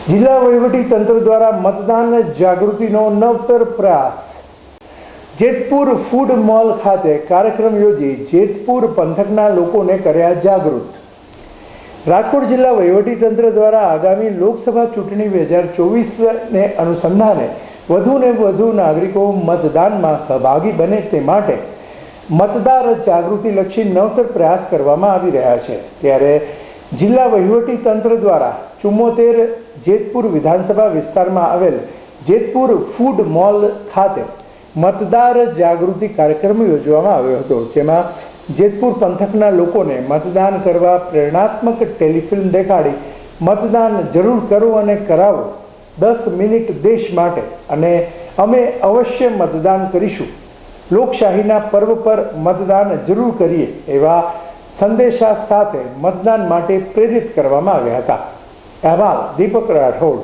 જિલ્લા વહીવટી તંત્ર દ્વારા મતદાન જાગૃતિનો નવતર પ્રયાસ। જેતપુર ફૂડ મોલ ખાતે કાર્યક્રમ યોજી જેતપુર પંથકના લોકોને કર્યા જાગૃત। રાજકોટ જિલ્લા વહીવટી તંત્ર દ્વારા આગામી લોકસભા ચૂંટણી 2024ને અનુસંધાને વધુને વધુ નાગરિકો મતદાનમાં સહભાગી બને તે માટે મતદાર જાગૃતિલક્ષી નવતર પ્રયાસ કરવામાં આવી રહ્યા છે। ત્યારે જિલ્લા વહીવટી તંત્ર દ્વારા 74 જેતપુર વિધાનસભા વિસ્તારમાં આવેલ જેતપુર ફૂડ મોલ ખાતે મતદાર જાગૃતિ કાર્યક્રમ યોજવામાં આવ્યો હતો, જેમાં જેતપુર પંથકના લોકોને મતદાન કરવા પ્રેરણાત્મક ટેલિફિલ્મ દેખાડી મતદાન જરૂર કરો અને કરાવો, 10 મિનિટ દેશ માટે અને અમે અવશ્ય મતદાન કરીશું, લોકશાહીના પર્વ પર મતદાન જરૂર કરીએ એવા સંદેશા સાથે મતદાન માટે પ્રેરિત કરવામાં આવ્યા હતા। અહેવાલ દીપક રાઠોડ।